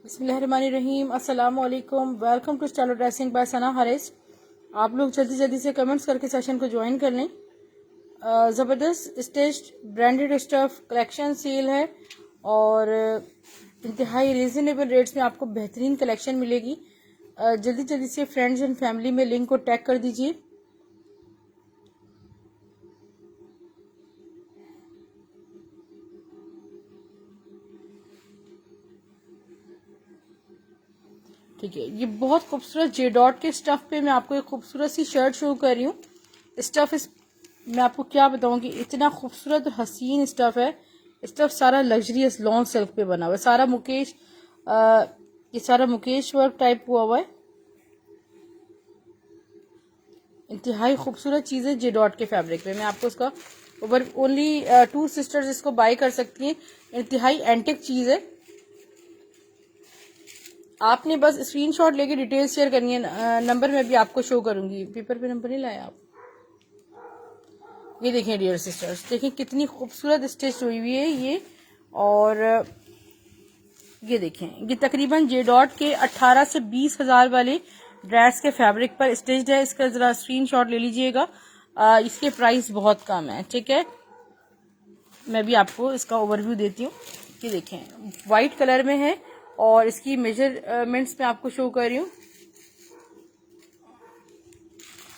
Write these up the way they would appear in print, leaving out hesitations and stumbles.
बिस्मिल्लाहिर्रहमानिर्रहीम। अस्सलाम वालेकुम। Welcome to style dressing by Sana Haris. आप लोग जल्दी जल्दी से कमेंट्स करके सेशन को ज्वाइन कर लें। ज़बरदस्त स्टेच्ड ब्रांडेड स्टफ कलेक्शन सेल है और इंतहाई रीजनेबल रेट्स में आपको बेहतरीन कलेक्शन मिलेगी। जल्दी जल्दी से फ्रेंड्स एंड फैमिली में लिंक को टैग कर दीजिए। ठीक है, ये बहुत खूबसूरत जे डॉट के स्टफ पे मैं आपको एक खूबसूरत सी शर्ट शो कर रही हूँ। स्टफ इस मैं आपको क्या बताऊंगी, इतना खूबसूरत और हसीन स्टफ है। स्टफ सारा लग्जरियस लॉन्ग सिल्क पे बना हुआ है, सारा ये सारा मुकेश वर्क टाइप हुआ हुआ है। इंतहाई खूबसूरत चीज़ है जे डॉट के फैब्रिक पे। मैं आपको उसका ओवर ओनली 2 सिस्टर्स इसको बाय कर सकती हैं। इंतहाई एंटिक चीज़ है। आपने बस स्क्रीनशॉट लेके डिटेल शेयर करनी है। नंबर मैं भी आपको शो करूंगी। पेपर पे नंबर नहीं लाया आप। ये देखें डियर सिस्टर्स, देखें कितनी खूबसूरत स्टिच हुई हुई है ये। और ये देखें, ये तकरीबन जे डॉट के 18 से 20 हज़ार वाले ड्रेस के फैब्रिक पर स्टिच्ड है। इसका जरा स्क्रीनशॉट ले लीजिएगा। इसके प्राइस बहुत कम है। ठीक है, मैं भी आपको इसका ओवरव्यू देती हूँ। ये देखें वाइट कलर में है और इसकी मेजरमेंट्स में आपको शो कर रही हूँ।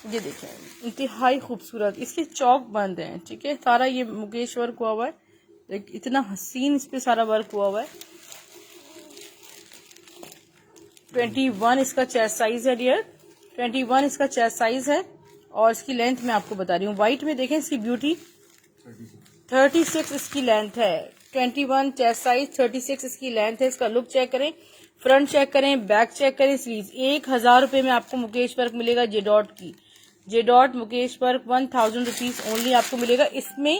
ये देखें इंतहाई खूबसूरत, इसके चौक बंद हैं। ठीक है, सारा ये मुकेश वर्क हुआ हुआ है। इतना हसीन इस पे सारा वर्क हुआ हुआ है। 21 इसका चेस्ट साइज है डियर। 21 इसका चेस्ट साइज है और इसकी लेंथ मैं आपको बता रही हूँ। व्हाइट में देखें इसकी ब्यूटी। 36 इसकी लेंथ है। 21 चेस्ट साइज, 36 इसकी लेंथ है। इसका लुक चेक करें, फ्रंट चेक करें, बैक चेक करें, स्लीव। 1000 रुपए में आपको मुकेश वर्क मिलेगा जे डॉट की। J dot Mukesh work 1000 rupees only आपको मिलेगा। इसमें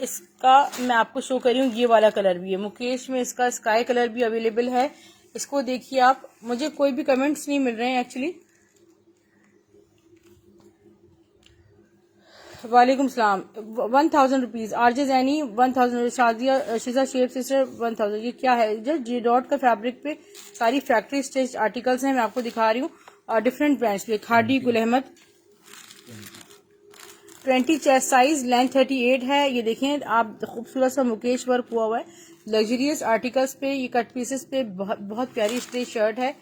इसका मैं आपको शो कर रही हूँ। ये वाला कलर भी है मुकेश में, इसका स्काई कलर भी अवेलेबल है। इसको देखिए आप। मुझे कोई भी कमेंट्स नहीं मिल रहे हैं एक्चुअली। वालेकुम सलाम। 1000 rupees. RJ जैनी 1000। Shadiya शिजा shape sister 1000। ये क्या है? जो जे डॉट का फैब्रिक पे सारी फैक्ट्री स्टिच आर्टिकल्स हैं, मैं आपको दिखा रही हूँ डिफरेंट ब्रांड्स पे। Khadi Gul Ahmed 20 chest size, length 38 है। ये देखें आप, खूबसूरत सा मुकेश वर्क हुआ हुआ है। लग्जरियस आर्टिकल्स पे, ये कट पीसेस पे बहुत प्यारी स्ट्रेट शर्ट है।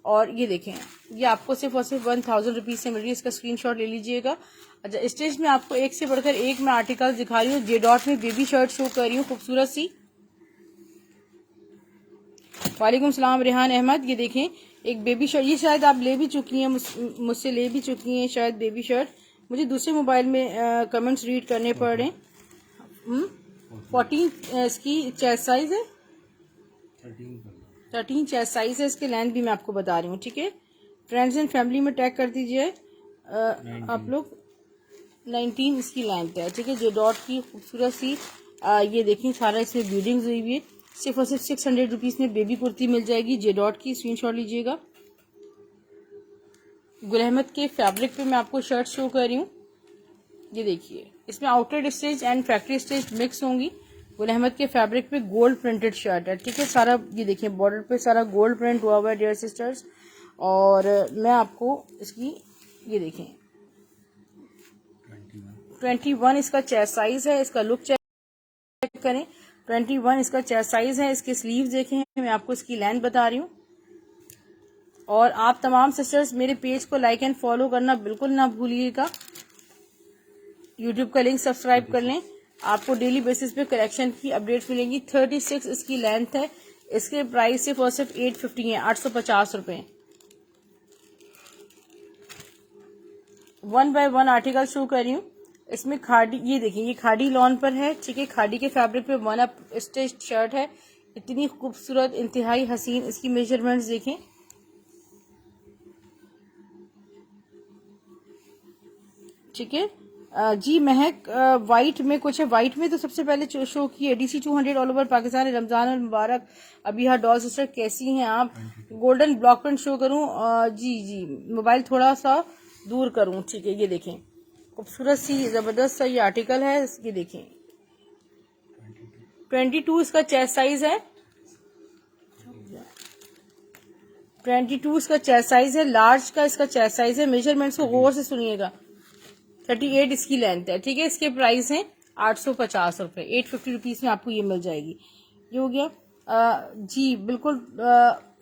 और ये देखें, ये आपको सिर्फ और सिर्फ 1000 रुपीज से मिल रही है। इसका स्क्रीनशॉट ले लीजिएगा। अच्छा, स्टेज में आपको एक से बढ़कर एक मैं आर्टिकल दिखा रही हूँ। जे डॉट में बेबी शर्ट शो कर रही हूँ, खूबसूरत सी। वालेकुम सलाम रेहान अहमद। ये देखें एक बेबी शर्ट, ये शायद आप ले भी चुकी हैं, मुझसे ले भी चुकी हैं शायद बेबी शर्ट। मुझे दूसरे मोबाइल में कमेंट्स रीड करने पड़ रहे हैं। 14 इसकी चेस्ट साइज है। 13 चेस्ट साइज है। इसके लेंथ भी मैं आपको बता रही हूँ। ठीक है, फ्रेंड्स एंड फैमिली में टैग कर दीजिए आप लोग। 19 इसकी लेंथ है। ठीक है, जे डॉट की खूबसूरत सी ये देखिए सारा इसमें ब्यूडिंग हुई हुई है। सिर्फ और सिर्फ 600 रुपीज में बेबी कुर्ती मिल जाएगी जे डॉट की। स्क्रीनशॉट लीजिएगा। गुल अहमद के फैब्रिक पे मैं आपको शर्ट शो कर रही हूँ। ये देखिए, इसमें outlet stitch and factory stitch mix होंगी। गुल अहमद के फैब्रिक पे गोल्ड प्रिंटेड शर्ट है। ठीक है, सारा ये देखिए बॉर्डर पे सारा गोल्ड प्रिंट हुआ हुआ है डियर सिस्टर्स। और मैं आपको इसकी ये देखें 21 इसका चेस्ट साइज है। इसका लुक चेक करें। 21 इसका चेस्ट साइज है। इसके स्लीव्स देखें, मैं आपको इसकी लेंथ बता रही हूँ। और आप तमाम सिस्टर्स मेरे पेज को लाइक एंड फॉलो करना बिल्कुल ना भूलिएगा। यूट्यूब का लिंक सब्सक्राइब कर लें। आपको डेली बेसिस पे कलेक्शन की अपडेट्स मिलेंगी। 36 इसकी लेंथ है। इसके प्राइस सिर्फ और सिर्फ 850 है, 850 रुपए। 1 बाय 1 आर्टिकल शो कर रही हूँ। इसमें खादी, ये देखिए ये खादी लॉन पर है। ठीक है, खादी के फैब्रिक पे 1 अप स्टिच शर्ट है। इतनी खूबसूरत, इंतहाई हसीन। इसकी मेजरमेंट्स देखें। ठीक है जी महक, व्हाइट में कुछ है। व्हाइट में तो सबसे पहले शो की है DC 200 all over Pakistan. Ramzan और मुबारक। अभी हाँ डॉल सिस्टर कैसी हैं आप? गोल्डन ब्लॉक प्रिंट शो करूं? जी जी, मोबाइल थोड़ा सा दूर करूं। ठीक है, ये देखें खूबसूरत सी जबरदस्त सा ये आर्टिकल है। ये देखें 22 इसका चेस्ट साइज है। 22 इसका चेस्ट साइज है, लार्ज का इसका चेस्ट साइज है। मेजरमेंट्स को गौर से सुनिएगा। 38 इसकी लेंथ है, ठीक है। इसके प्राइस हैं 850 रुपए, 850 रुपीज में आपको ये मिल जाएगी। ये हो गया। जी बिल्कुल,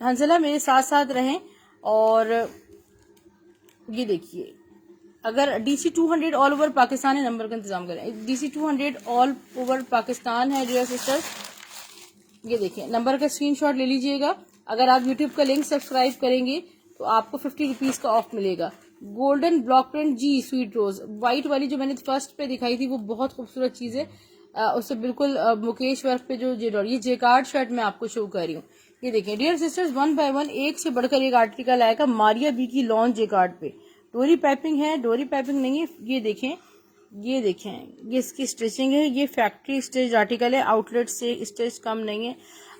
हंसला मेरे साथ साथ रहें। और ये देखिए, अगर DC 200 ऑल ओवर पाकिस्तान है, नंबर का इंतजाम करें। DC 200 ऑल ओवर पाकिस्तान है डियर सिस्टर्स। ये देखिए, नंबर का स्क्रीनशॉट ले लीजिएगा। अगर आप यूट्यूब का लिंक सब्सक्राइब करेंगे तो आपको 50 रुपीज का ऑफ मिलेगा। गोल्डन ब्लॉक प्रिंट जी स्वीट रोज, व्हाइट वाली जो मैंने फर्स्ट पे दिखाई थी वो बहुत खूबसूरत चीज है। उससे बिल्कुल मुकेश वर्क पे जो ये जेकार्ड शर्ट मैं आपको शो कर रही हूँ। ये देखें डियर सिस्टर्स, 1 बाय 1 एक से बढ़कर एक आर्टिकल आएगा मारिया बी की लॉन्च जेकार्ड पे। डोरी पाइपिंग है, डोरी पाइपिंग नहीं है। ये देखें, ये देखें, ये इसकी स्टिचिंग है। ये फैक्ट्री स्टिच आर्टिकल है, आउटलेट से स्टिच कम नहीं है।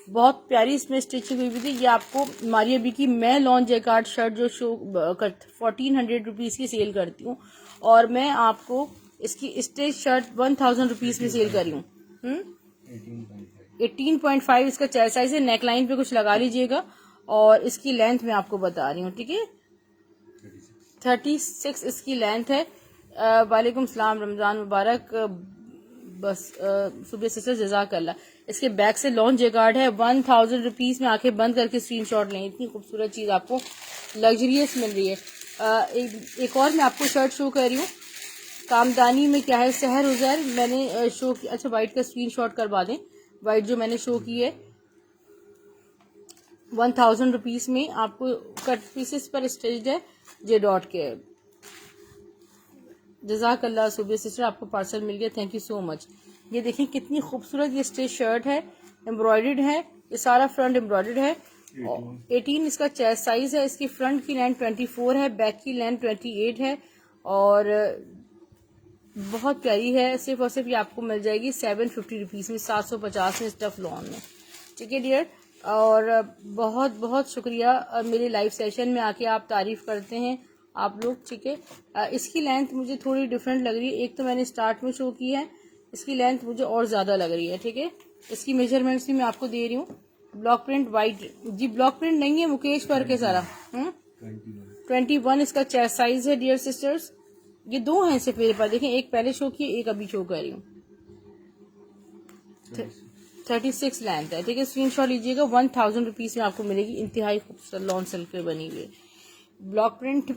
बहुत प्यारी इसमें स्टिचिंग हुई थी। ये आपको मारिया बी की मैं लॉन्च जेकार्ड शर्ट जो शो 1400 रुपीज की सेल करती हूँ, और मैं आपको इसकी स्टिच शर्ट 1000 रुपीज में सेल करी हूँ। 18.5 इसका चेस्ट साइज है। नेकलाइन पे कुछ लगा लीजिएगा। और इसकी लेंथ मैं आपको बता रही हूँ, ठीक है। 36 इसकी लेंथ है। वालेकुम सलाम, रमजान मुबारक। बस सुबह सिस्टर जज़ाकल्लाह। इसके बैक से लॉन्च जेकार्ड है। 1000 रुपीज में आंखें बंद करके स्क्रीनशॉट लें। इतनी खूबसूरत चीज आपको लग्जरियस मिल रही है। एक और मैं आपको शर्ट शो कर रही हूँ। कामदानी में क्या है, सहर उजैर मैंने शो किया। अच्छा, व्हाइट का स्क्रीनशॉट करवा दें। व्हाइट जो मैंने शो की है 1000 रुपीज में आपको कट पीसेस पर स्टिच्ड है। जे डॉट के जज़ाकल्लाह सुबह सिस्टर, आपको पार्सल मिल गया, थैंक यू सो मच। ये देखें कितनी खूबसूरत ये स्टिच शर्ट है, एम्ब्रॉयडर्ड है। ये सारा फ्रंट एम्ब्रॉयडर्ड है। 18 इसका चेस्ट साइज है। इसकी फ्रंट की लेंथ 24 है, बैक की लेंथ 28 है। और बहुत प्यारी है। सिर्फ और सिर्फ ये आपको मिल जाएगी 750 रुपीज में, 750 में स्टफ लॉन में, ठीक है डियर। और बहुत बहुत शुक्रिया, मेरे लाइव सेशन में आके आप तारीफ करते हैं आप लोग, ठीक है। इसकी लेंथ मुझे थोड़ी डिफरेंट लग रही है। एक तो मैंने स्टार्ट में शो की है, इसकी लेंथ मुझे और ज्यादा लग रही है, ठीक है। इसकी मेजरमेंट्स भी मैं आपको दे रही हूँ। ब्लॉक प्रिंट व्हाइट, जी ब्लॉक प्रिंट नहीं है, मुकेश वर्क है सारा। 21 इसका चेस्ट साइज है डियर सिस्टर्स। ये दो हैं सिर्फ मेरे पास, देखें, एक पहले शो की, एक अभी शो कर रही हूँ। 36 लेंथ है, ठीक है। स्क्रीनशॉट लीजिएगा। 1000 रुपीज में आपको मिलेगी। इंतहाई खूबसूरत लॉन सिल्क पे बनी हुई ब्लॉक प्रिंट।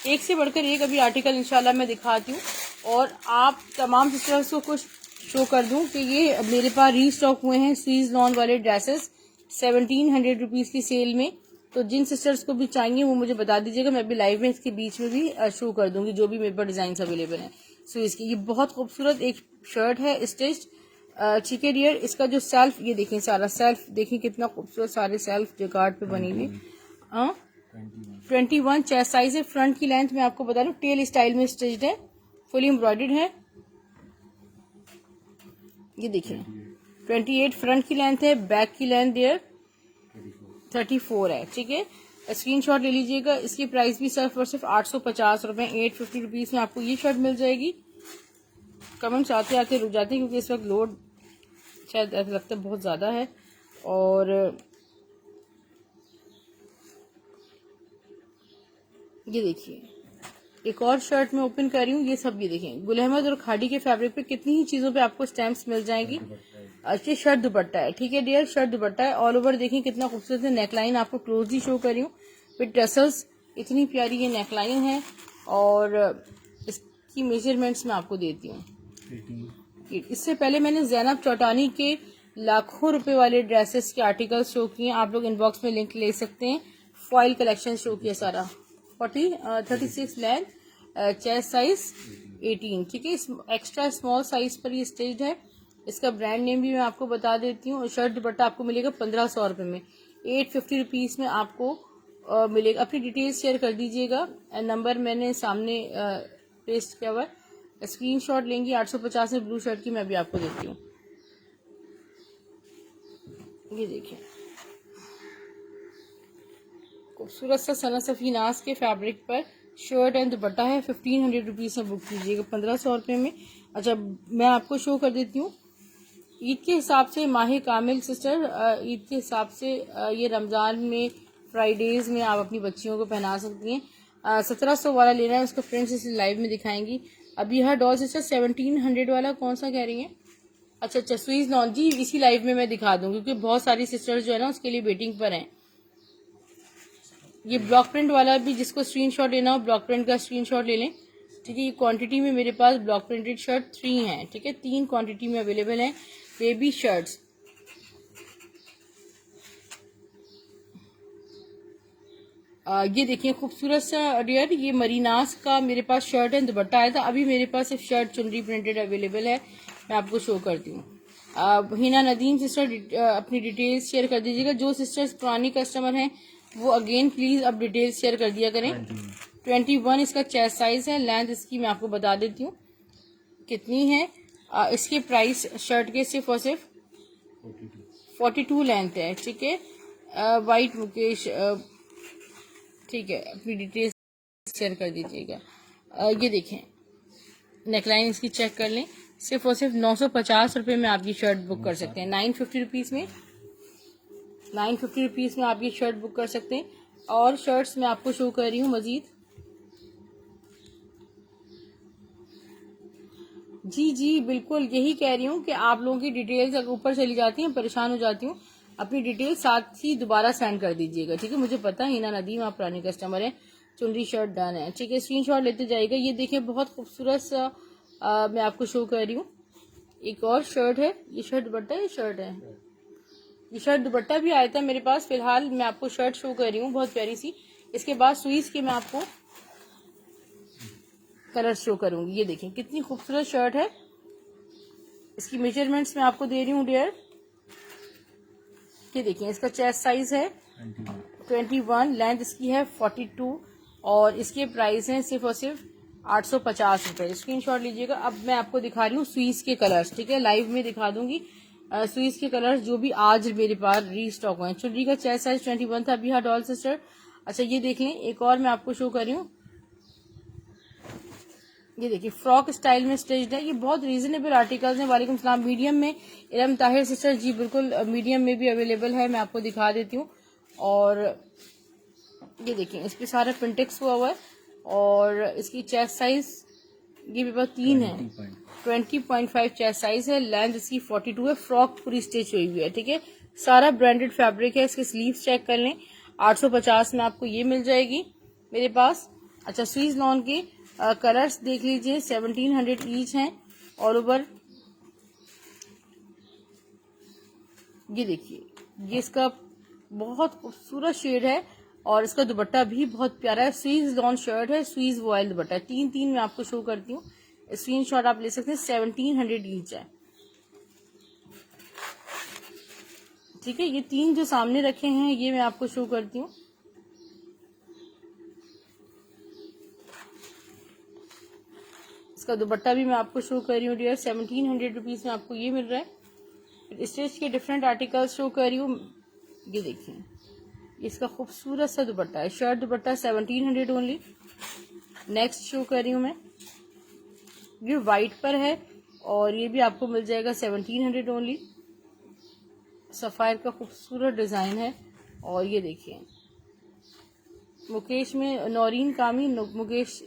एक से बढ़कर एक अभी आर्टिकल इंशाल्लाह मैं दिखाती हूँ, और आप तमाम सिस्टर्स को कुछ शो कर दूं कि ये मेरे पास रीस्टॉक हुए हैं सीज लॉन वाले ड्रेसेस 1700 रुपीज की सेल में। तो जिन सिस्टर्स को भी चाहिए वो मुझे बता दीजिएगा, मैं अभी लाइव में इसके बीच में भी शो कर दूंगी जो भी मेरे पास डिजाइन अवेलेबल है। सो इसकी ये बहुत खूबसूरत एक शर्ट है स्टिच्ड, ठीक है डियर। इसका जो सेल्फ, ये देखें, सारा सेल्फ देखें कितना खूबसूरत, सारे सेल्फ जेकार्ड पे बनी हुई। 21 चेस्ट साइज है। फ्रंट की लेंथ मैं आपको बता रही हूँ, टेल स्टाइल में स्टिच्ड है, फुली एम्ब्रॉयडर्ड है। ये देखिए 28 फ्रंट की लेंथ है, बैक की लेंथ डियर 34 है, ठीक है। स्क्रीनशॉट ले लीजिएगा। इसकी प्राइस भी सिर्फ और सिर्फ 850 रुपए, 850 रुपीज में आपको ये शर्ट मिल जाएगी। कमेंट्स आते आते रुक जाते हैं क्योंकि इस वक्त लोड शायद ऐसा लगता है बहुत ज्यादा है। और ये देखिए, एक और शर्ट मैं ओपन कर रही हूँ। ये सब ये देखें, गुल अहमद और खाड़ी के फैब्रिक पे कितनी ही चीजों पे आपको स्टैम्प्स मिल जाएंगी। अच्छी शर्ट दुपट्टा है, ठीक है डियर, शर्ट दुपट्टा है। ऑल ओवर देखें कितना खूबसूरत है। नेकलाइन आपको क्लोजली शो कर रही हूँ विद टसल्स, इतनी प्यारी ये नेकलाइन है। और इसकी मेजरमेंट्स मैं आपको देती हूँ। इससे पहले मैंने जैनब चौटानी के लाखों रुपए वाले ड्रेसेस के आर्टिकल्स शो किए, आप लोग इनबॉक्स में लिंक ले सकते हैं। फॉइल कलेक्शन शो किया सारा। 36 लेंथ, चेस्ट साइज 18, ठीक है। एक्स्ट्रा स्मॉल साइज पर ये स्टिच्ड है। इसका ब्रांड नेम भी मैं आपको बता देती हूँ। शर्ट दुपट्टा आपको मिलेगा 1500 रुपए में, 850 रुपीज में आपको मिलेगा। अपनी डिटेल्स शेयर कर दीजिएगा। नंबर मैंने सामने पेस्ट किया हुआ है, स्क्रीनशॉट लेंगी। 850 में ब्लू शर्ट की मैं भी आपको देती हूँ। ये देखिए खूबसूरत सा सना सफीनास के फैब्रिक पर शर्ट एंड दुपट्टा है। 1500 रुपीज में बुक कीजिएगा, 1500 रुपए में। अच्छा, मैं आपको शो कर देती हूँ ईद के हिसाब से माह कामिल सिस्टर, ईद के हिसाब से ये रमज़ान में फ्राइडेज में आप अपनी बच्चियों को पहना सकती हैं। 1700 वाला लेना है, उसका फ्रेंड्स इस लाइव में दिखाएंगी। अभी हर डॉल सिस्टर 1700 वाला कौन सा कह रही हैं? अच्छा स्वीज नॉन जी, इसी लाइव में मैं दिखा दूँ क्योंकि बहुत सारी सिस्टर्स जो है ना उसके लिए वेटिंग पर हैं। ये ब्लॉक प्रिंट वाला भी जिसको स्क्रीनशॉट लेना हो ब्लॉक प्रिंट का स्क्रीनशॉट ले लें। ठीक है, ये क्वांटिटी में मेरे पास ब्लॉक प्रिंटेड शर्ट 3 हैं। ठीक है, 3 क्वांटिटी में अवेलेबल हैं बेबी शर्ट्स। ये देखिए खूबसूरत सा डियर, ये मरीनास का मेरे पास शर्ट है, दुपट्टा आया था। अभी मेरे पास सिर्फ शर्ट चुनरी प्रिंटेड अवेलेबल है, मैं आपको शो करती हूँ। हिना नदीम सिस्टर अपनी डिटेल्स शेयर कर दीजिएगा। जो सिस्टर्स पुरानी कस्टमर हैं वो अगेन प्लीज अब डिटेल्स शेयर कर दिया करें। 21 इसका चेस्ट साइज है। लेंथ इसकी मैं आपको बता देती हूँ कितनी है। इसके प्राइस शर्ट के सिर्फ और सिर्फ 42 लेंथ है। ठीक है, वाइट मुकेश, ठीक है, अपनी डिटेल्स शेयर कर दीजिएगा। ये देखें नेकलाइन इसकी चेक कर लें। सिर्फ और सिर्फ 950 रुपये में आप ये शर्ट बुक कर सकते हैं। 950 रुपीज़ में 950 रुपीज़ में आप ये शर्ट बुक कर सकते हैं। और शर्ट्स मैं आपको शो कर रही हूँ मजीद। जी बिल्कुल यही कह रही हूँ कि आप लोगों की डिटेल्स अगर ऊपर चली जाती हैं परेशान हो जाती हूँ। अपनी डिटेल साथ ही दोबारा सेंड कर दीजिएगा। ठीक है, मुझे पता है हिना नदीम आप पुराने कस्टमर हैं। चुनरी शर्ट डन है। ठीक है, स्क्रीनशॉट लेते जाइएगा। ये देखिए बहुत खूबसूरत सा मैं आपको शो कर रही हूँ। एक और शर्ट है, ये शर्ट दुपट्टा है, ये शर्ट है, ये शर्ट दुपट्टा भी आया था मेरे पास। फिलहाल मैं आपको शर्ट शो कर रही हूँ बहुत प्यारी सी। इसके बाद सुईस के मैं आपको कलर शो करूंगी। ये देखिए कितनी खूबसूरत शर्ट है। इसकी मेजरमेंट्स मैं आपको दे रही हूँ डियर। ये देखिए इसका चेस्ट साइज है 21, लेंथ इसकी है 42 और इसके प्राइस हैं सिर्फ और सिर्फ 850 रुपये। स्क्रीनशॉट लीजिएगा। अब मैं आपको दिखा रही हूँ स्वीज के कलर्स। ठीक है, लाइव में दिखा दूंगी स्वीज के कलर्स जो भी आज मेरे पास रीस्टॉक हुए हैं। चुनरी का चेस्ट साइज 21 था अभी। हाँ डॉल सिस्टर, अच्छा ये देख लें। एक और मैं आपको शो कर रही हूँ। ये देखिए फ्रॉक स्टाइल में स्टिच्ड है। ये बहुत रीजनेबल आर्टिकल्स हैं। वालेकुम सलाम। मीडियम में इरम ताहिर सिस्टर जी बिल्कुल मीडियम में भी अवेलेबल है, मैं आपको दिखा देती हूँ। और ये देखिए इस पे सारा प्रिंटेक्स हुआ है और इसकी चेस्ट साइज ये भी 3 है। 20.5 चेस्ट साइज है। लेंथ इसकी 42 है। फ्रॉक पूरी स्टिच हुई हुई है। ठीक है, सारा ब्रांडेड फैब्रिक है। इसके स्लीव्स चेक कर लें। 850 में आपको ये मिल जाएगी मेरे पास। अच्छा स्वीज लॉन के कलर्स देख लीजिए, 1700 ईच हैं ऑल ओवर। ये देखिए ये इसका बहुत खूबसूरत शेड है और इसका दुपट्टा भी बहुत प्यारा है। स्वीज लॉन शर्ट है, स्वीज वॉयल दुपट्टा है। 3 मैं आपको शो करती हूँ। स्क्रीनशॉट आप ले सकते हैं। 1700 ईच है। ठीक है, ये 3 जो सामने रखे हैं ये मैं आपको शो करती हूँ। इसका दुपट्टा भी मैं आपको शो कर रही हूँ डियर। 1700 रुपीज़ में आपको ये मिल रहा है। स्टिच के डिफरेंट आर्टिकल्स शो कर रही हूँ। ये देखिए इसका खूबसूरत सा दुपट्टा है। शर्ट दुपट्टा 1700 ओनली। नेक्स्ट शो कर रही हूँ मैं। ये वाइट पर है और ये भी आपको मिल जाएगा 1700 ओनली। सफ़ायर का खूबसूरत डिज़ाइन है। और ये देखिए मुकेश में नौरीन कामी मुकेश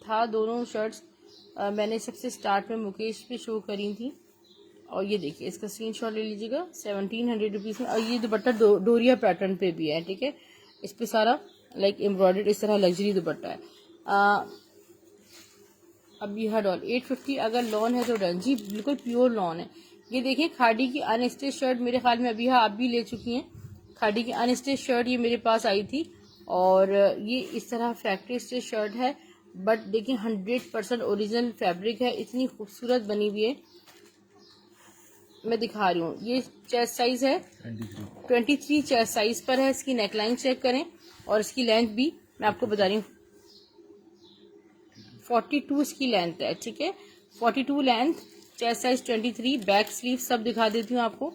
था। दोनों शर्ट्स मैंने सबसे स्टार्ट में मुकेश पे शो करी थी। और ये देखिए इसका स्क्रीनशॉट ले लीजिएगा। 1700 रुपीज़ में। और ये दुपट्टा डोरिया पैटर्न पे भी है। ठीक है, इस पे सारा लाइक एम्ब्रॉयडर्ड इस तरह लग्जरी दुपट्टा है। अब ये हर डॉल 850 अगर लॉन है तो डन। जी बिल्कुल प्योर लॉन है। ये देखिए खाड़ी की अनस्टिच शर्ट मेरे ख्याल में अभी आप भी ले चुकी हैं। खाड़ी की अनस्टिच शर्ट ये मेरे पास आई थी और ये इस तरह फैक्ट्री स्टिच शर्ट है बट देखिए 100% ओरिजिनल फैब्रिक है। इतनी खूबसूरत बनी हुई है। मैं दिखा रही हूँ। ये चेस्ट साइज है 23 चेस्ट साइज पर है। इसकी नेकलाइन चेक करें और इसकी लेंथ भी मैं आपको बता रही हूँ 42 इसकी लेंथ है। ठीक है, 42 length, chest size 23। Back sleeve सब दिखा देती हूँ आपको।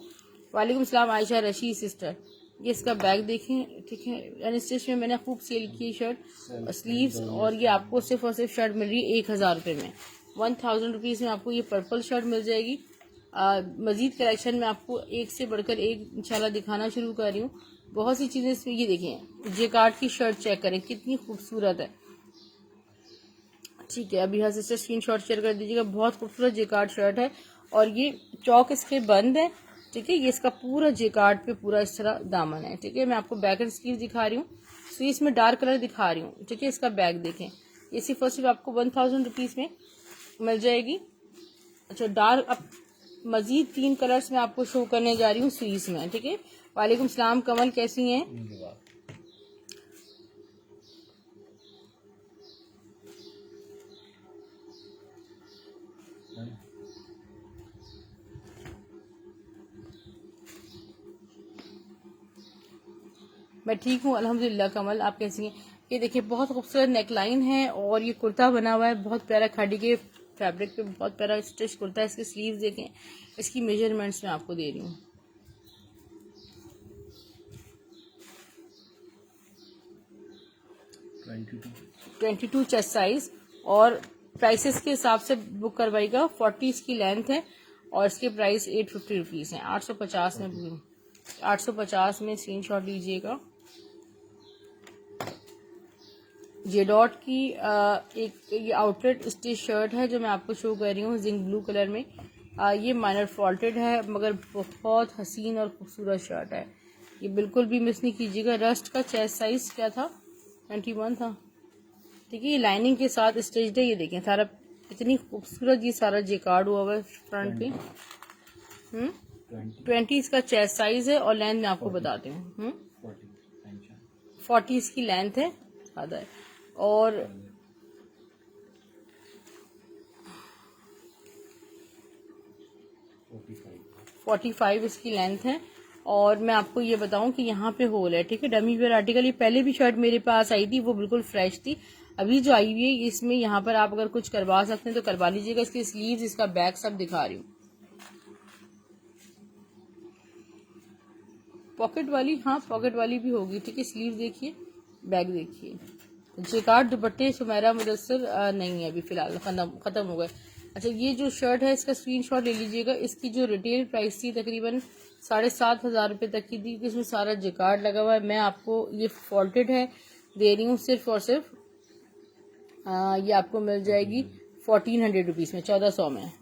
वालेकुम सलाम आयशा रशीद सिस्टर। ये इसका बैग देखें। ठीक है, अनस्टिच में मैंने खूब सेल की शर्ट स्लीव्स और ये आपको सिर्फ और सिर्फ शर्ट मिल रही है 1000 रुपये में। 1000 रुपीज़ में आपको ये पर्पल शर्ट मिल जाएगी। मजीद कलेक्शन में आपको एक से बढ़कर एक इंशाल्लाह दिखाना शुरू कर रही हूँ। बहुत सी चीज़ें इसमें, ये देखें जेकार्ड की शर्ट चेक करें कितनी खूबसूरत है। ठीक है, अभी यहाँ से स्क्रीनशॉट शेयर कर दीजिएगा। बहुत खूबसूरत जेकार्ड शर्ट है और ये चौक इसके बंद है। ठीक है, ये इसका पूरा जेकार्ड पे पूरा इस तरह दामन है। ठीक है, मैं आपको बैक एंड स्लीव दिखा रही हूँ, स्लीव्स में डार्क कलर दिखा रही हूँ। ठीक है, इसका बैक देखें, ये सिर्फ और सिर्फ आपको 1000 रुपीज़ में मिल जाएगी। अच्छा, डार्क अब मजीद 3 कलर्स में आपको शो करने जा रही हूँ स्लीव्स में। ठीक है, वालेकुम सलाम कमल, कैसी हैं? मैं ठीक हूँ अल्हम्दुलिल्लाह। कमल, आप कैसी हैं? ये देखिए बहुत खूबसूरत नेकलाइन है और ये कुर्ता बना हुआ है बहुत प्यारा, खादी के फैब्रिक पे बहुत प्यारा स्टिच कुर्ता है। इसके स्लीव्स देखें, इसकी मेजरमेंट्स मैं आपको दे रही हूँ। 22 चेस्ट साइज और प्राइसेस के हिसाब से बुक करवाइएगा। 40 इसकी लेंथ है और इसके प्राइस 850 रुपीज़ हैं। 850 में 850 में स्क्रीनशॉट लीजिएगा। जे डॉट की एक ये आउटलेट स्टिच शर्ट है जो मैं आपको शो कर रही हूँ जिंक ब्लू कलर में। ये माइनर फॉल्टेड है मगर बहुत हसीन और खूबसूरत शर्ट है। ये बिल्कुल भी मिस नहीं कीजिएगा। रस्ट का चेस्ट साइज क्या था? 21 था। ठीक है, ये लाइनिंग के साथ स्टिच्ड है। ये देखें सारा इतनी खूबसूरत, ये सारा जेकार्ड हुआ हुआ है फ्रंट पे। 20 इसका चेस्ट साइज है और लेंथ मैं आपको बताती हूँ। 40 इसकी लेंथ है, ज़्यादा है। और 45 इसकी लेंथ है। और मैं आपको ये बताऊं कि यहाँ पे होल है। ठीक है, डमी वेयर आर्टिकल। ये पहले भी शर्ट मेरे पास आई थी, वो बिल्कुल फ्रेश थी। अभी जो आई हुई है इसमें यहाँ पर आप अगर कुछ करवा सकते हैं तो करवा लीजिएगा। इसकी स्लीव्स, इसका बैक सब दिखा रही हूँ। पॉकेट वाली, हाँ पॉकेट वाली भी होगी। ठीक है, स्लीव देखिए, बैक देखिए। जेकार्ड दुपट्टे सुमेरा मुदस्सर नहीं है अभी फिलहाल, खत्म हो गए। अच्छा, ये जो शर्ट है इसका स्क्रीनशॉट ले लीजिएगा। इसकी जो रिटेल प्राइस थी तकरीबन 7,500 रुपये तक की थी। इसमें सारा जेकार्ड लगा हुआ है। मैं आपको ये फॉल्टेड है दे रही हूँ सिर्फ और सिर्फ ये आपको मिल जाएगी 1400 रुपीज़ में, 1400 में।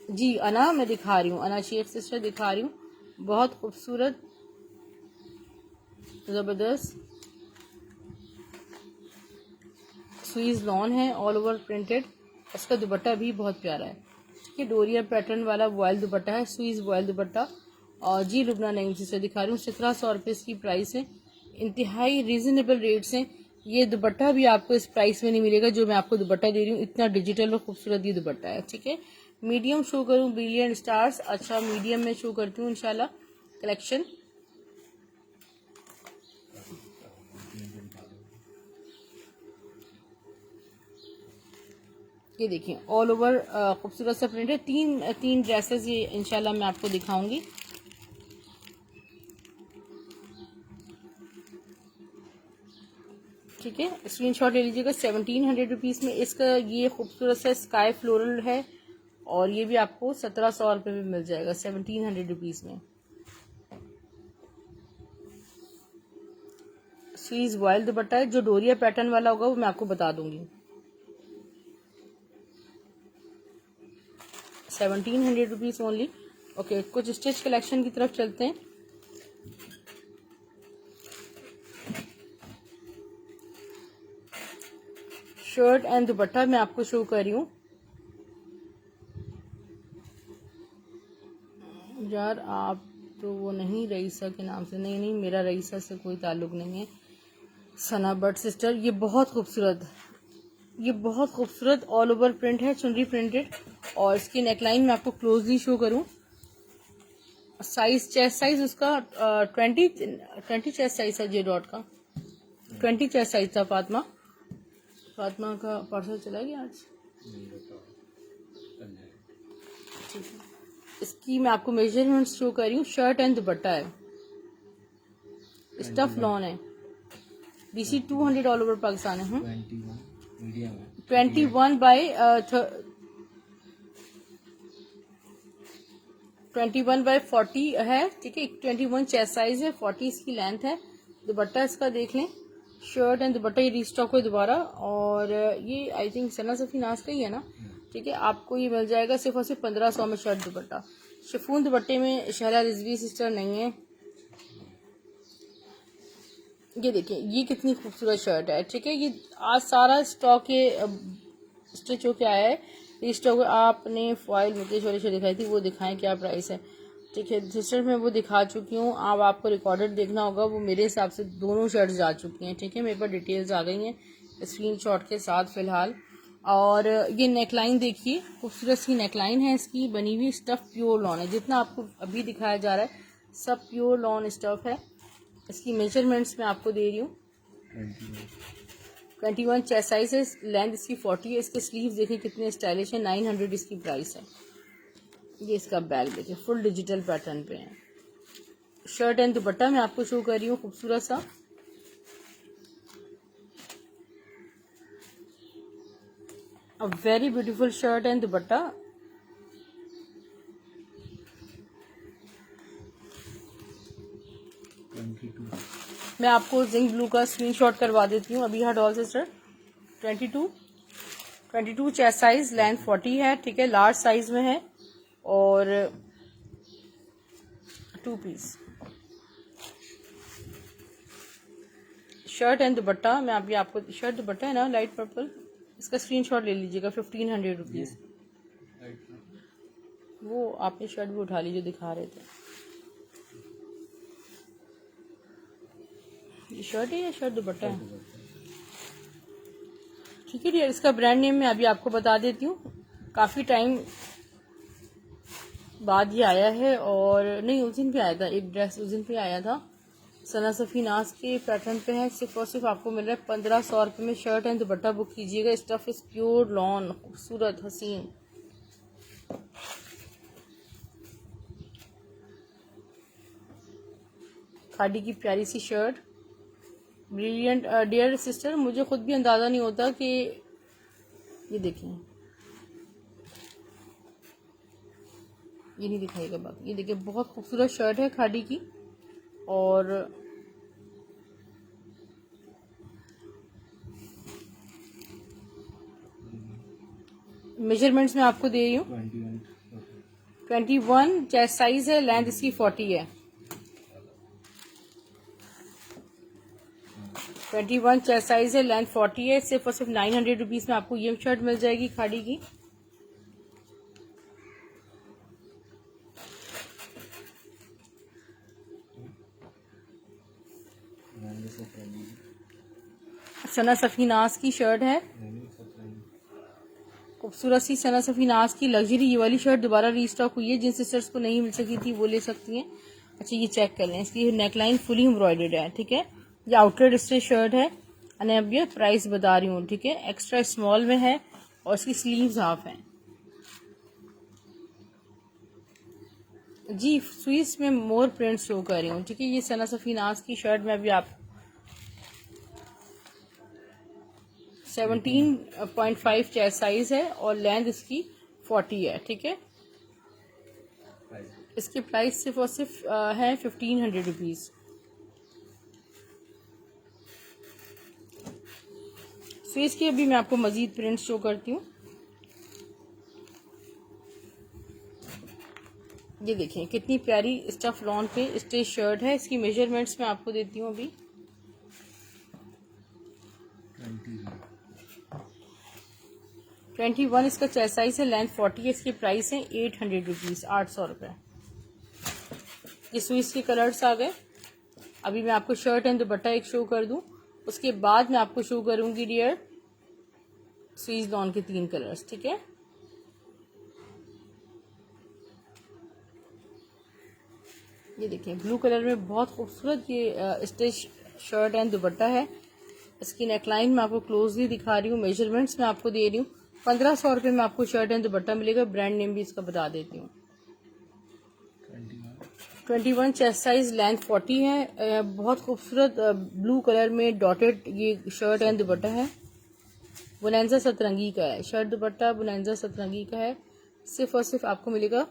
जी अना मैं दिखा रही हूँ, अना शेख सिस्टर दिखा रही हूँ। बहुत खूबसूरत ज़बरदस्त स्वीज लॉन है, ऑल ओवर प्रिंटेड। इसका दुपट्टा भी बहुत प्यारा है। ठीक है, डोरिया पैटर्न वाला वॉयल दुपट्टा है, स्वीज वॉयल दुपट्टा। और जी लुबना नहीं से दिखा रही हूँ। 1700 रुपये इसकी प्राइस है। इंतहाई रीजनेबल रेट्स हैं। ये दुपट्टा भी आपको इस प्राइस में नहीं मिलेगा जो मैं आपको दुपट्टा दे रही हूँ। इतना डिजिटल और खूबसूरत ये दुपट्टा है। ठीक है, मीडियम शो करूँ, ब्रिलियंट स्टार्स। अच्छा, मीडियम में शो करती हूँ इंशाल्लाह कलेक्शन। ये देखिए ऑल ओवर खूबसूरत सा प्रिंट है। तीन ड्रेसेस ये इंशाल्लाह मैं आपको दिखाऊंगी। ठीक है, स्क्रीनशॉट ले लीजिएगा। 1700 रुपीज़ में इसका ये खूबसूरत सा स्काई फ्लोरल है और ये भी आपको 1700 रुपये में मिल जाएगा 1700 रुपीज़ में। स्वीज वॉयल दुपट्टा है। जो डोरिया पैटर्न वाला होगा वो मैं आपको बता दूंगी। 1700 रुपीज़ ओनली। ओके, कुछ स्टिच कलेक्शन की तरफ चलते हैं। शर्ट एंड दुपट्टा मैं आपको शो कर रही हूँ। यार आप तो वो नहीं रईसा के नाम से, नहीं मेरा रईसा से कोई ताल्लुक नहीं है। सना बट सिस्टर, ये बहुत खूबसूरत, ये बहुत खूबसूरत ऑल ओवर प्रिंट है, चुनरी प्रिंटेड। और इसकी नेकलाइन मैं आपको क्लोजली शो करूँ। साइज, चेस्ट साइज उसका 20 चेस्ट साइज है। जे डॉट का 20 चेस्ट साइज था। फातिमा का पार्सल चला गया आज। इसकी मैं आपको मेजरमेंट शो कर रही हूँ। शर्ट एंड दुपट्टा है, स्टफ लॉन है। DC 200 ऑल ओवर पाकिस्तान है। 21 बाय 21/40 है, ठीक है। 21 चेस्ट साइज है, 40 इसकी लेंथ है। दुपट्टा इसका देख लें, शर्ट एंड दुपट्टा ये रीस्टॉक है दोबारा, और ये आई थिंक सना सफी नाज का ही है ना, ठीक है। आपको ये मिल जाएगा सिर्फ और सिर्फ 1500 में शर्ट दुपट्टा। शिफॉन दुपट्टे में शहला रिजवी सिस्टर नहीं है। ये देखिए ये कितनी खूबसूरत शर्ट है, ठीक है। ये आज सारा स्टॉक ये स्टिच हो के आया है। ये स्टॉक आपने फॉइल मुकेश वाले से दिखाई थी, वो दिखाएं क्या प्राइस है, ठीक है। सिस्टर मैं वो दिखा चुकी हूँ, अब आपको रिकॉर्डेड देखना होगा, वो मेरे हिसाब से दोनों शर्ट्स जा चुकी हैं, ठीक है। मेरे पास डिटेल्स आ गई हैं स्क्रीनशॉट के साथ फ़िलहाल। और ये नेकलाइन देखिए, खूबसूरत सी नेकलाइन है इसकी बनी हुई, स्टफ़ प्योर लॉन है, जितना आपको अभी दिखाया जा रहा है सब प्योर लॉन स्टफ़ है। इसकी मेजरमेंट्स मैं आपको दे रही हूँ। 21 चेस्ट साइज है, लेंथ इसकी 40 है। इसके स्लीव्स देखें कितने स्टाइलिश है, 900 इसकी प्राइस है। ये इसका बैग देखिए फुल डिजिटल पैटर्न पे है। शर्ट एंड दुपट्टा मैं आपको शो कर रही हूँ, खूबसूरत सा। A very beautiful shirt and दुपट्टा। मैं आपको जिंक ब्लू का स्क्रीनशॉट करवा देती हूँ अभी। हट all sister 22 chest size, length 40 है, ठीक है। लार्ज साइज में है और 2 पीस शर्ट एंड दुपट्टा। मैं अभी आपको शर्ट दुपट्टा है ना लाइट पर्पल, इसका स्क्रीनशॉट ले लीजिएगा। 1500 रुपीज़। वो आपने शर्ट भी उठा ली जो दिखा रहे थे। ये शर्ट है या शर्ट दुपट्टा है, ठीक है डियर। इसका ब्रांड नेम मैं अभी आपको बता देती हूँ। काफ़ी टाइम बाद ये आया है, और नहीं उस दिन पे आया था, एक ड्रेस उस दिन पे आया था। सना सफ़ी नाज के पैटर्न पे है। सिर्फ और सिर्फ आपको मिल रहा है 1500 रुपये में। शर्ट एंड दुपट्टा बुक कीजिएगा। स्टफ इज प्योर लॉन, खूबसूरत हसीन। खादी की प्यारी सी शर्ट, ब्रिलियंट। डियर सिस्टर मुझे खुद भी अंदाज़ा नहीं होता कि ये देखें, ये नहीं दिखाएगा बाकी। ये देखिए बहुत खूबसूरत शर्ट है खादी की, और मेजरमेंट्स मैं आपको दे रही हूँ। 21 चेस्ट साइज है, लेंथ इसकी 40 है। 21 चेस्ट साइज है, लेंथ 40 है। सिर्फ और सिर्फ 900 रुपीज़ में आपको ये शर्ट मिल जाएगी खादी की। सना सफ़ी नाज की शर्ट है, खूबसूरत सी सना सफ़ी नाज की लग्जरी। ये वाली शर्ट दोबारा रीस्टॉक हुई है, जिन सिस्टर्स को नहीं मिल सकी थी वो ले सकती हैं। अच्छा ये चेक कर लें, इसकी नेकलाइन फुली एम्ब्रॉयडर्ड है, ठीक है। ये आउटलेट स्टिच शर्ट है, और अब ये प्राइस बता रही हूँ, ठीक है। एक्स्ट्रा स्मॉल में है और इसकी स्लीव्स हाफ हैं जी। स्वीस में मोर प्रिंट शो कर रही हूँ, ठीक है। ये सना सफ़ी नाज की शर्ट में अभी आप 17.5 चेस्ट साइज है, और लेंथ इसकी 40 है, ठीक है। इसकी प्राइस सिर्फ और सिर्फ है 1500 रुपीज़। स्वीस की अभी मैं आपको मजीद प्रिंट शो करती हूँ। ये देखें कितनी प्यारी स्टफ लॉन पे स्टिच शर्ट है। इसकी मेजरमेंट्स मैं आपको देती हूँ अभी। 21 इसका चेस्ट साइज है, लेंथ 40 है। इसकी प्राइस है 800 रुपीज़, 800 रुपये। ये स्विस के कलर्स आ गए। अभी मैं आपको शर्ट एंड दुपट्टा एक शो कर दूं, उसके बाद मैं आपको शो करूंगी डियर स्विस लॉन के 3 कलर्स, ठीक है। ये देखिए ब्लू कलर में बहुत खूबसूरत ये स्टिच शर्ट एंड दुपट्टा है। इसकी नेकलाइन मैं आपको क्लोजली दिखा रही हूँ, मेजरमेंट्स मैं आपको दे रही हूँ। 1500 रुपये में आपको शर्ट एंड दुपट्टा मिलेगा। ब्रांड नेम भी इसका बता देती हूँ। 21 चेस्ट साइज, लेंथ 40 है। बहुत खूबसूरत ब्लू कलर में डॉटेड ये शर्ट एंड दुपट्टा है। बोनेंजा सतरंगी का है शर्ट दुपट्टा, बोनेंजा सतरंगी का है। सिर्फ और सिर्फ आपको मिलेगा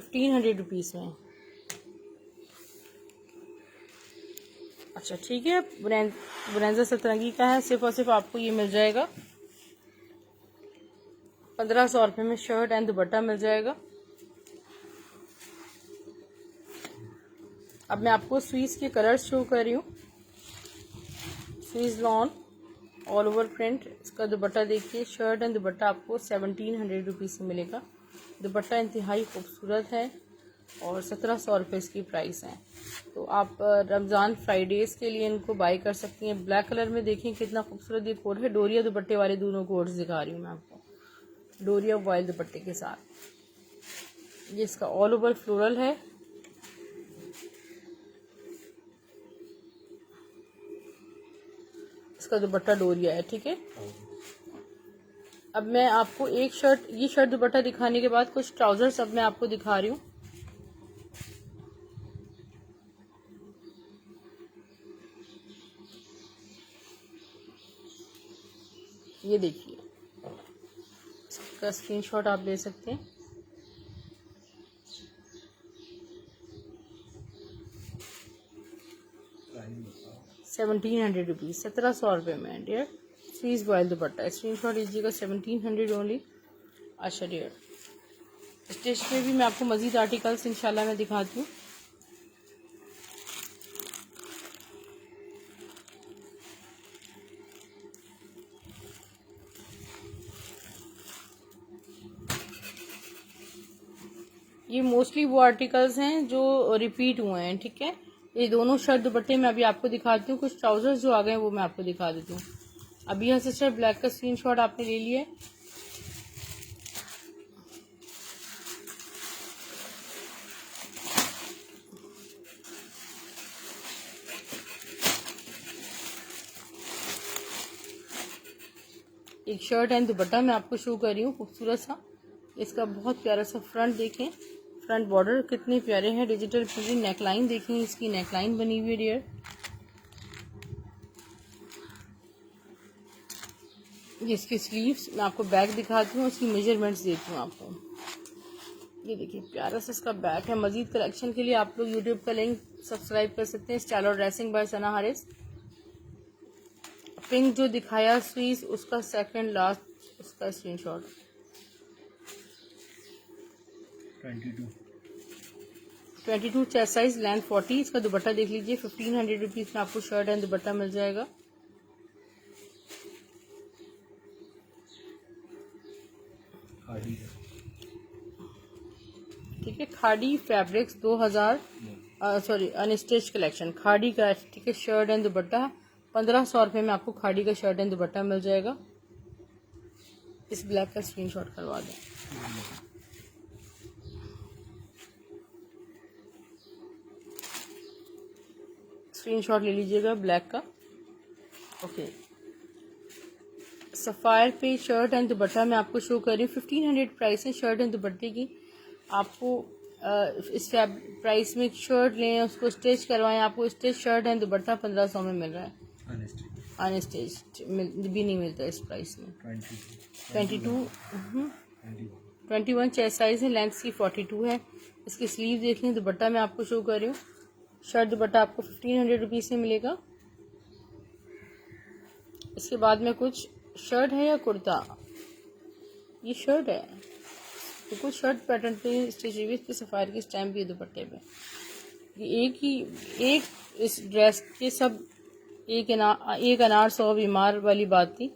1500 रुपीज़ में। अच्छा ठीक है, ब्रेंजा सतरंगी का है, सिर्फ और सिर्फ आपको ये मिल जाएगा 1500 रुपये में। शर्ट एंड दुपट्टा मिल जाएगा। अब मैं आपको स्वीज के कलर्स शो कर रही हूँ। स्वीज लॉन ऑल ओवर प्रिंट, इसका दुपट्टा देखिए। शर्ट एंड दुपट्टा आपको 1700 रुपीज़ से मिलेगा। दुपट्टा इंतहाई खूबसूरत है और 1700 रुपये इसकी प्राइस है। तो आप रमज़ान फ्राइडेज़ के लिए इनको बाई कर सकती हैं। ब्लैक कलर में देखें कितना खूबसूरत ये कोड है। डोरिया दुपट्टे वाले दोनों कोड्स दिखा रही हूँ मैं आपको, डोरिया वॉयल दुपट्टे के साथ। ये इसका ऑल ओवर फ्लोरल है। इसका दुपट्टा डोरिया है, ठीक है। अब मैं आपको एक शर्ट, ये शर्ट दुपट्टा दिखाने के बाद कुछ ट्राउजर्स अब मैं आपको दिखा रही हूँ। ये देखिए, इसका स्क्रीनशॉट आप ले सकते हैं। ₹1700, 1700 रुपये में डियर। स्वीज बॉयल दुपट्टा, स्क्रीनशॉट लीजिएगा, 1700 ओनली। अच्छा डियर, स्टेज पे भी मैं आपको मज़ीद आर्टिकल्स इंशाल्लाह मैं दिखाती हूँ। ये मोस्टली वो आर्टिकल्स हैं जो रिपीट हुए हैं, ठीक है। ये दोनों शर्ट दुपट्टे मैं अभी आपको दिखाती हूँ। कुछ ट्राउजर्स जो आ गए हैं वो मैं आपको दिखा देती हूँ। अभी यहाँ सिस्टर ब्लैक का स्क्रीनशॉट आपने ले लिया है। एक शर्ट एंड दुपट्टा मैं आपको शो कर रही हूँ, खूबसूरत सा। इसका बहुत प्यारा सा फ्रंट देखें, फ्रंट बॉर्डर कितने प्यारे हैं। डिजिटल प्रिंटेड नेकलाइन देखें, इसकी नेकलाइन बनी हुई है डियर। इसके स्लीव्स मैं आपको बैक दिखाती हूँ, उसकी मेजरमेंट्स देती हूँ आपको। ये देखिए प्यारा सा इसका बैक है। मजीद कलेक्शन के लिए आप लोग यूट्यूब का लिंक सब्सक्राइब कर सकते हैं, स्टाइल और dressing by Sana Haris. Pink जो दिखाया स्वीज, उसका सेकंड लास्ट उसका स्क्रीनशॉट। 22 chest size, length 40। इसका दुपट्टा देख लीजिए, 1500 रुपीज़ में आपको शर्ट एंड दुपट्टा मिल जाएगा। ठीक है, खाड़ी फैब्रिक्स 2000 सॉरी अनस्टिच कलेक्शन खाड़ी का, ठीक है। शर्ट एंड दुपट्टा 1500 रुपये में आपको खाड़ी का शर्ट एंड दुपट्टा मिल जाएगा। इस ब्लैक का स्क्रीनशॉट करवा दें। स्क्रीनशॉट ले लीजिएगा ब्लैक का, ओके। सफ़ायर पे शर्ट एंड दुपट्टा मैं आपको शो कर रही हूँ। 1500 प्राइस है शर्ट एंड दुपट्टे की। आपको इस प्राइस में शर्ट लें, उसको स्टिच करवाएं, आपको स्टिच शर्ट एंड दुपट्टा 1500 में मिल रहा है। अनस्टिच भी नहीं मिलता इस प्राइस में। 21 चेस्ट साइज है, लेंथ की 42 है। इसकी स्लीव देख लें, दुपट्टा मैं आपको शो कर रही हूँ। शर्ट दुपट्टा आपको 1500 रुपीज़ से मिलेगा। इसके बाद में कुछ शर्ट है या कुर्ता, ये शर्ट है, तो कुछ शर्ट पैटर्न पे स्टिच हुई, इस पे सफ़ायर की स्टैम्प भी है दुपट्टे पे। ये एक इस ड्रेस के सब एक अनार 100 बीमार वाली बात थी।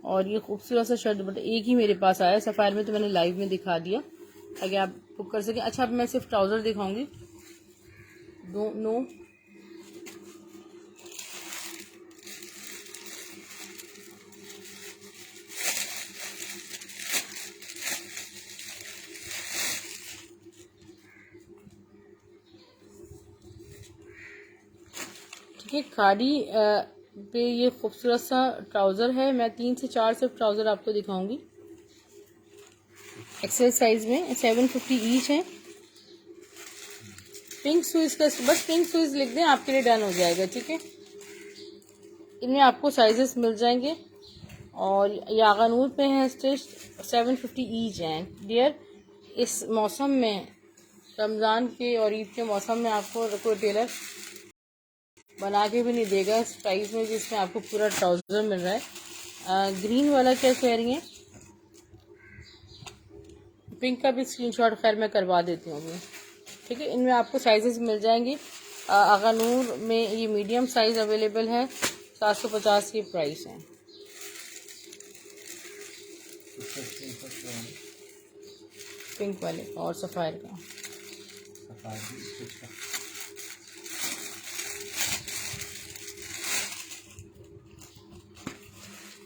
और ये खूबसूरत सा शर्ट दुपट्टा एक ही मेरे पास आया सफ़ायर में, तो मैंने लाइव में दिखा दिया ताकि आप बुक कर सकें। अच्छा, अब मैं सिर्फ ट्राउज़र दिखाऊंगी। नो ठीक है, खाड़ी पे ये खूबसूरत सा ट्राउज़र है। मैं 3 से 4 सिर्फ ट्राउज़र आपको दिखाऊंगी। एक्सेल साइज में 750 ईच है। पिंक स्विज का, बस पिंक स्विज लिख दें, आपके लिए डन हो जाएगा, ठीक है। इनमें आपको साइजेस मिल जाएंगे। और ये आगानूर पे है स्टिच, 750 ईच है डियर। इस मौसम में रमज़ान के और ईद के मौसम में आपको कोई टेलर बना के भी नहीं देगा इस प्राइस में जिसमें आपको पूरा ट्राउज़र मिल रहा है। ग्रीन वाला क्या कह रही हैं? पिंक का भी स्क्रीनशॉट खैर मैं करवा देती हूँ अभी, ठीक है। इनमें आपको साइजेस मिल जाएंगे। अगानूर में ये मीडियम साइज़ अवेलेबल है, 750 की प्राइस है। पिंक वाले का और सफ़ायर का।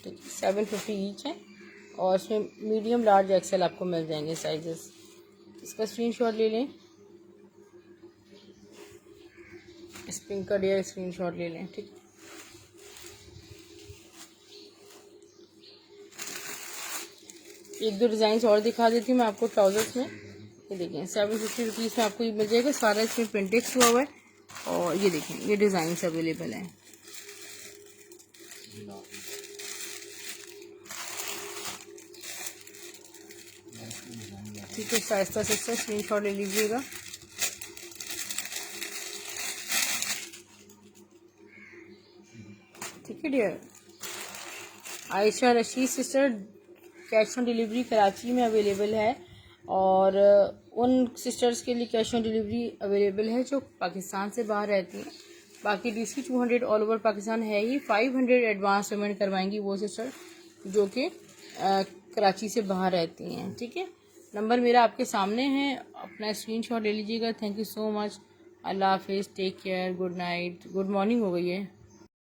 ठीक, 750 ईच है और इसमें मीडियम लार्ज एक्सेल आपको मिल जाएंगे साइजेस। इसका स्क्रीनशॉट ले लें, इस पिंक का डियर स्क्रीनशॉट ले लें, ठीक। एक दो डिज़ाइन और दिखा देती हूँ मैं आपको ट्राउजर्स में। ये देखें 750 रुपीज़ में आपको ये मिल जाएगा, सारा इसमें प्रिंटेक्स हुआ हुआ है। और ये देखें ये डिज़ाइन अवेलेबल हैं। ठीक है, साइस्ता से स्क्रीनशॉट ले लीजिएगा। ठीक है dear. Ayesha Rashid sister, cash on delivery Karachi में अवेलेबल है और उन सिस्टर्स के लिए कैश ऑन डिलीवरी अवेलेबल है जो पाकिस्तान से बाहर रहती हैं। बाकी DC 200 ऑल ओवर पाकिस्तान है ही। 500 एडवांस पेमेंट करवाएंगी वो सिस्टर जो कि कराची से बाहर रहती हैं, ठीक है। नंबर मेरा आपके सामने है, अपना स्क्रीनशॉट ले लीजिएगा। Thank you so much. अल्लाह हाफिज़, take care, good night, good morning हो गई है।